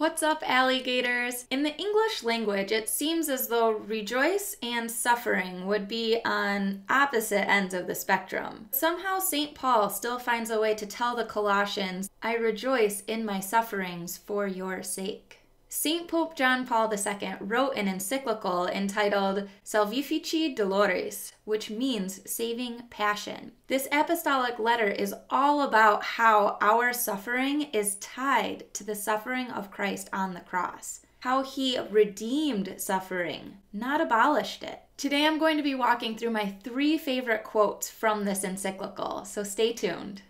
What's up, alligators? In the English language, it seems as though rejoice and suffering would be on opposite ends of the spectrum. Somehow St. Paul still finds a way to tell the Colossians, I rejoice in my sufferings for your sake. St. Pope John Paul II wrote an encyclical entitled Salvifici Doloris, which means saving passion. This apostolic letter is all about how our suffering is tied to the suffering of Christ on the cross, how he redeemed suffering, not abolished it. Today I'm going to be walking through my 3 favorite quotes from this encyclical, so stay tuned.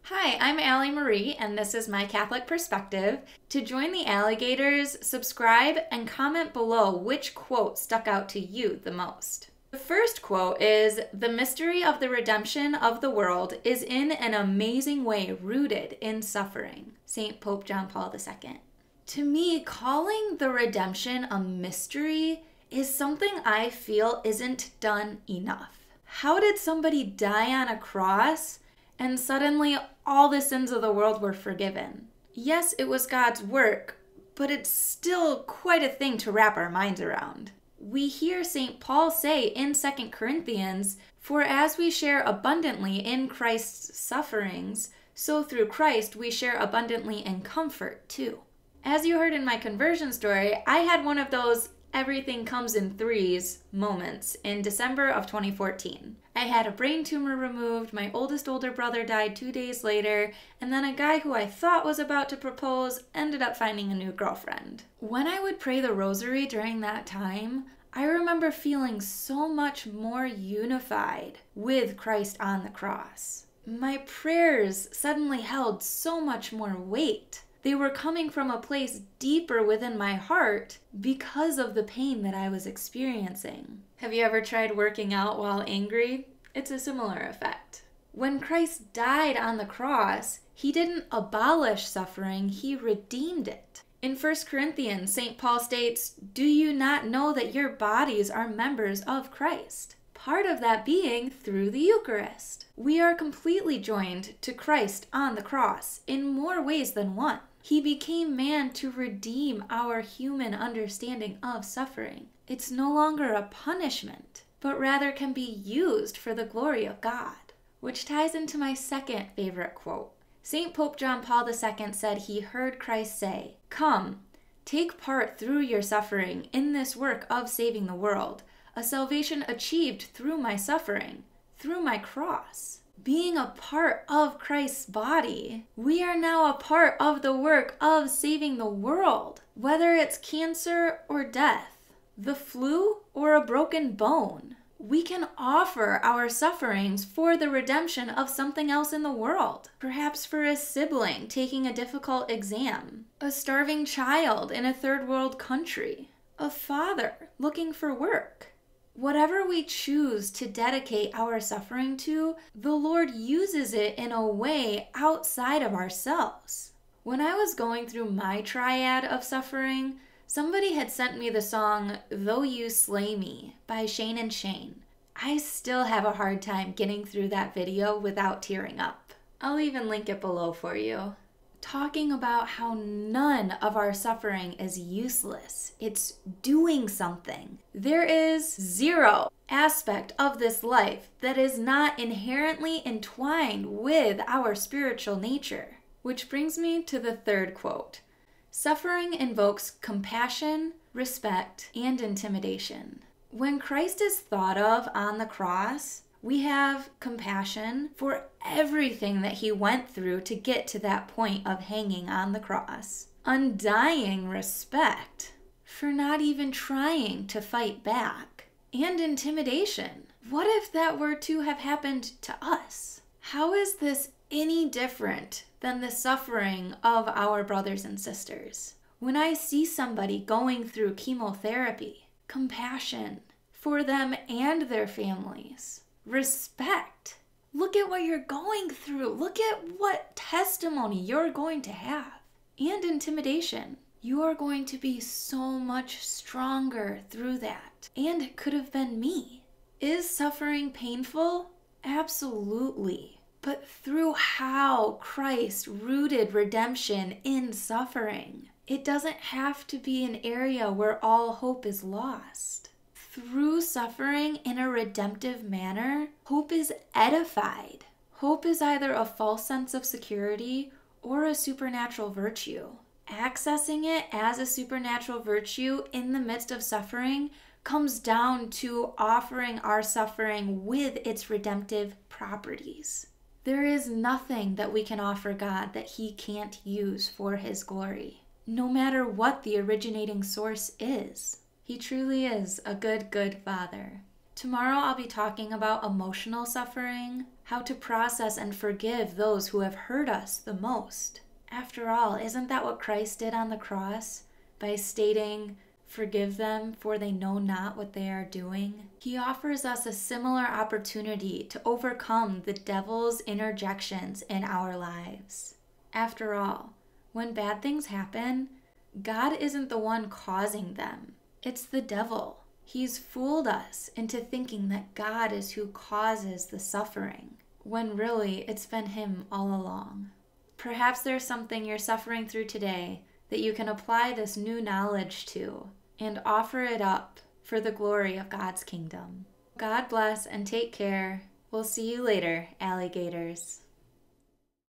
Hi, I'm Allie Marie, and this is My Catholic Perspective. To join the alligators, subscribe and comment below which quote stuck out to you the most. The first quote is, "The mystery of the redemption of the world is in an amazing way rooted in suffering." St. Pope John Paul II. To me, calling the redemption a mystery is something I feel isn't done enough. How did somebody die on a cross and suddenly all the sins of the world were forgiven? Yes, it was God's work, but it's still quite a thing to wrap our minds around. We hear St. Paul say in 2 Corinthians, "For as we share abundantly in Christ's sufferings, so through Christ we share abundantly in comfort too." As you heard in my conversion story, I had one of those everything comes in threes moments in December of 2014. I had a brain tumor removed, my oldest older brother died 2 days later, and then a guy who I thought was about to propose ended up finding a new girlfriend. When I would pray the rosary during that time, I remember feeling so much more unified with Christ on the cross. My prayers suddenly held so much more weight. They were coming from a place deeper within my heart because of the pain that I was experiencing. Have you ever tried working out while angry? It's a similar effect. When Christ died on the cross, he didn't abolish suffering, he redeemed it. In 1 Corinthians, St. Paul states, "Do you not know that your bodies are members of Christ?" Part of that being through the Eucharist. We are completely joined to Christ on the cross in more ways than one. He became man to redeem our human understanding of suffering. It's no longer a punishment, but rather can be used for the glory of God. Which ties into my second favorite quote. St. Pope John Paul II said he heard Christ say, "Come, take part through your suffering in this work of saving the world, a salvation achieved through my suffering, through my cross." Being a part of Christ's body, we are now a part of the work of saving the world, whether it's cancer or death, the flu or a broken bone. We can offer our sufferings for the redemption of something else in the world. Perhaps for a sibling taking a difficult exam, a starving child in a third world country, a father looking for work. Whatever we choose to dedicate our suffering to, the Lord uses it in a way outside of ourselves. When I was going through my triad of suffering, somebody had sent me the song "Though You Slay Me" by Shane and Shane. I still have a hard time getting through that video without tearing up. I'll even link it below for you. Talking about how none of our suffering is useless. It's doing something. There is zero aspect of this life that is not inherently entwined with our spiritual nature. Which brings me to the third quote. Suffering invokes compassion, respect, and intimidation. When Christ is thought of on the cross, we have compassion for everything that he went through to get to that point of hanging on the cross. Undying respect for not even trying to fight back. And intimidation. What if that were to have happened to us? How is this any different than the suffering of our brothers and sisters? When I see somebody going through chemotherapy, compassion for them and their families. Respect. Look at what you're going through. Look at what testimony you're going to have. And intimidation. You are going to be so much stronger through that. And it could have been me. Is suffering painful? Absolutely. But through how Christ rooted redemption in suffering. It doesn't have to be an area where all hope is lost. Through suffering in a redemptive manner, hope is edified. Hope is either a false sense of security or a supernatural virtue. Accessing it as a supernatural virtue in the midst of suffering comes down to offering our suffering with its redemptive properties. There is nothing that we can offer God that He can't use for His glory, no matter what the originating source is. He truly is a good Father. Tomorrow I'll be talking about emotional suffering, how to process and forgive those who have hurt us the most. After all, isn't that what Christ did on the cross by stating, "Forgive them, for they know not what they are doing"? He offers us a similar opportunity to overcome the devil's interjections in our lives. After all, when bad things happen, God isn't the one causing them. It's the devil. He's fooled us into thinking that God is who causes the suffering, when really it's been Him all along. Perhaps there's something you're suffering through today that you can apply this new knowledge to and offer it up for the glory of God's kingdom. God bless and take care. We'll see you later, alligators.